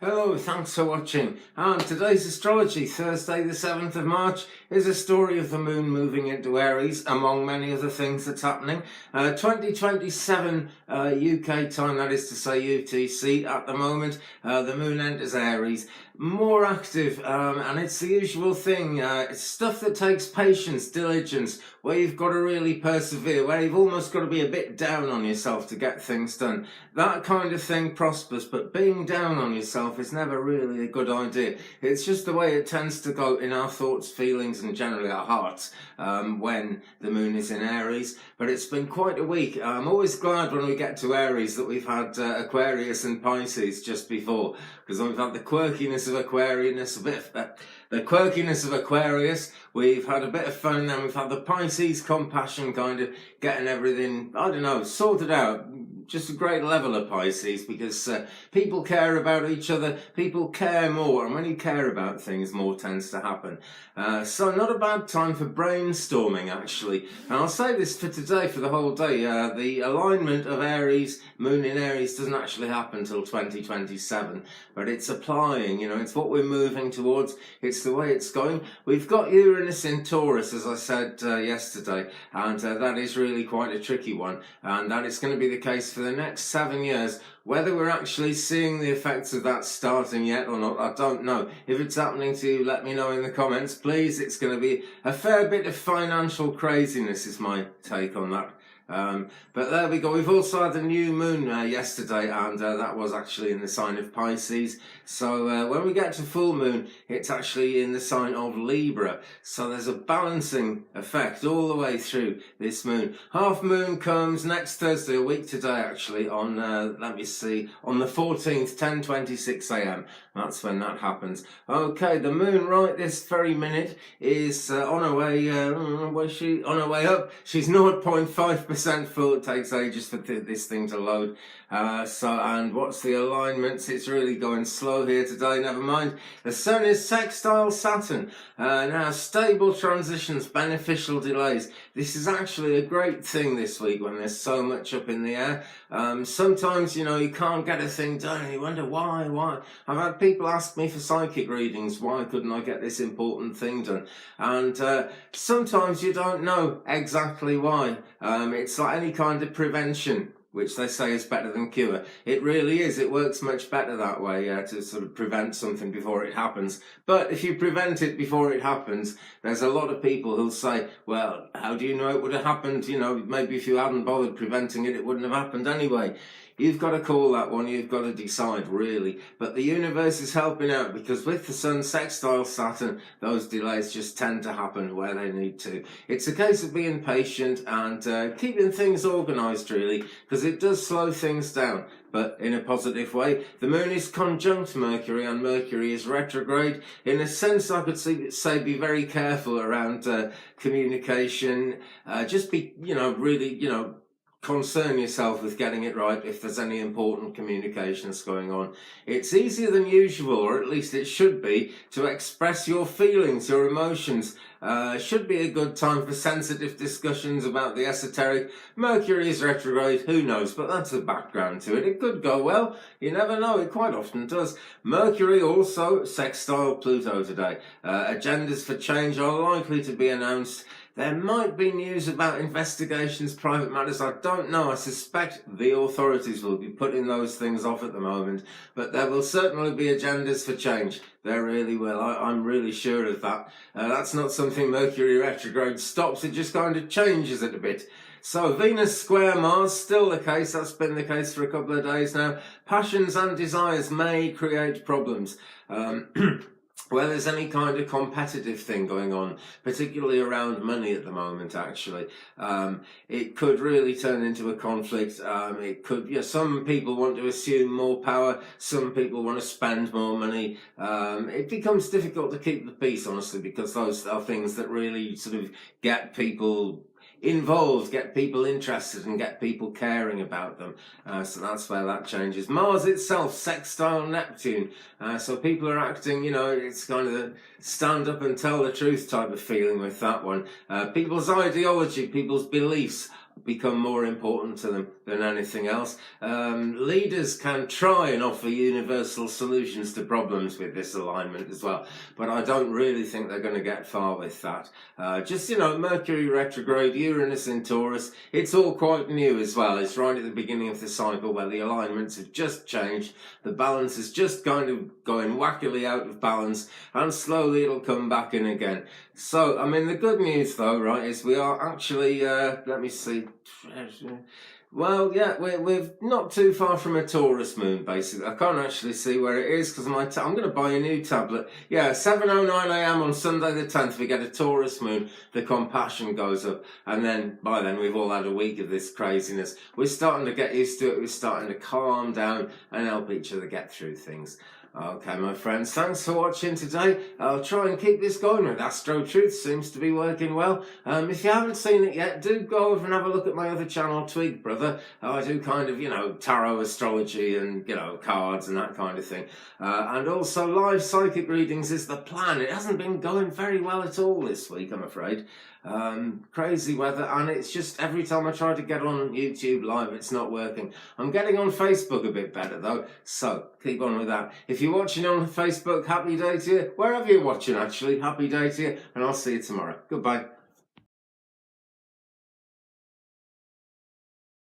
Hello, thanks for watching. And today's astrology, Thursday the 7th of March, is a story of the moon moving into Aries, among many other things that's happening. 2027 UK time, that is to say UTC at the moment, the moon enters Aries. More active, and it's the usual thing. It's stuff that takes patience, diligence, where you've got to really persevere, where you've almost got to be a bit down on yourself to get things done. That kind of thing prospers, but being down on yourself is never really a good idea. It's just the way it tends to go in our thoughts, feelings, and generally our hearts when the moon is in Aries. But it's been quite a week. I'm always glad when we get to Aries that we've had Aquarius and Pisces just before, because we've had the quirkiness of Aquarius, the quirkiness of Aquarius, we've had a bit of fun, and we've had the Pisces compassion, kind of getting everything, I don't know, sorted out. Just a great level of Pisces, because people care about each other, people care more, and when you care about things, more tends to happen. So not a bad time for brainstorming, actually. And I'll say this for today, for the whole day. The alignment of Aries, moon in Aries, doesn't actually happen until 2027, but it's applying, it's what we're moving towards, it's the way it's going. We've got Uranus in Taurus, as I said yesterday, and that is really quite a tricky one, and that is going to be the case for the next 7 years. Whether we're actually seeing the effects of that starting yet or not, I don't know. If it's happening to you, let me know in the comments, please. It's going to be a fair bit of financial craziness is my take on that. But there we go. We've also had a new moon yesterday, and that was actually in the sign of Pisces. So when we get to full moon, it's actually in the sign of Libra. So there's a balancing effect all the way through this moon. Half moon comes next Thursday, a week today actually, on, let me see, on the 14th, 10:26 a.m. That's when that happens. Okay, the moon right this very minute is on her way, where's she? On her way up. She's 0.5% full. It takes ages for this thing to load. And what's the alignments? It's really going slow here today, never mind. The sun is sextile Saturn. Now, stable transitions, beneficial delays. This is actually a great thing this week when there's so much up in the air. Sometimes, you can't get a thing done and you wonder why. I've had people ask me for psychic readings, why couldn't I get this important thing done? And sometimes you don't know exactly why. It's like any kind of prevention, which they say is better than cure. It really is. It works much better that way, to sort of prevent something before it happens. But if you prevent it before it happens, there's a lot of people who'll say, well, how do you know it would have happened? Maybe if you hadn't bothered preventing it, it wouldn't have happened anyway. You've got to call that one, you've got to decide, really. But the universe is helping out, because with the sun sextile Saturn, those delays just tend to happen where they need to. It's a case of being patient and keeping things organised, really, because it does slow things down, but in a positive way. The moon is conjunct Mercury, and Mercury is retrograde. In a sense, I could say be very careful around communication. Just be, really, concern yourself with getting it right if there's any important communications going on. It's easier than usual, or at least it should be, to express your feelings, your emotions. Should be a good time for sensitive discussions about the esoteric. Mercury is retrograde, who knows, but that's the background to it. It could go well, you never know, it quite often does. Mercury also sextile Pluto today. Agendas for change are likely to be announced. There might be news about investigations, private matters, I don't know. I suspect the authorities will be putting those things off at the moment, but there will certainly be agendas for change. There really will. I'm really sure of that. That's not something Mercury retrograde stops, it just kind of changes it a bit. So Venus square Mars, still the case. That's been the case for a couple of days now. Passions and desires may create problems. Where there's any kind of competitive thing going on, particularly around money at the moment, actually, it could really turn into a conflict. It could, some people want to assume more power, some people want to spend more money. It becomes difficult to keep the peace, honestly, because those are things that really sort of get people involved, get people interested, and get people caring about them. So that's where that changes. Mars itself, sextile Neptune. So people are acting, it's kind of the stand up and tell the truth type of feeling with that one. People's ideology, people's beliefs become more important to them. than anything else. Leaders can try and offer universal solutions to problems with this alignment as well, but I don't really think they're going to get far with that. Mercury retrograde, Uranus in Taurus, it's all quite new as well. It's right at the beginning of the cycle where the alignments have just changed. The balance is just kind of going wackily out of balance, and slowly it'll come back in again. So, I mean, the good news though, right, is we are actually, let me see. Well, yeah, we're not too far from a Taurus moon, basically. I can't actually see where it is because I'm going to buy a new tablet. Yeah, 7:09 a.m. on Sunday the 10th, we get a Taurus moon. The compassion goes up. And then, by then, we've all had a week of this craziness. We're starting to get used to it. We're starting to calm down and help each other get through things. Okay, my friends, thanks for watching today. I'll try and keep this going with Astro Truth. Seems to be working well. If you haven't seen it yet, do go over and have a look at my other channel, Twig Brother. I do kind of, tarot astrology and, cards and that kind of thing. And also live psychic readings is the plan. It hasn't been going very well at all this week, I'm afraid. Crazy weather, and it's just every time I try to get on YouTube live, it's not working. I'm getting on Facebook a bit better though, so keep on with that. If you're watching on Facebook, happy day to you. Wherever you're watching, actually, happy day to you, and I'll see you tomorrow. Goodbye.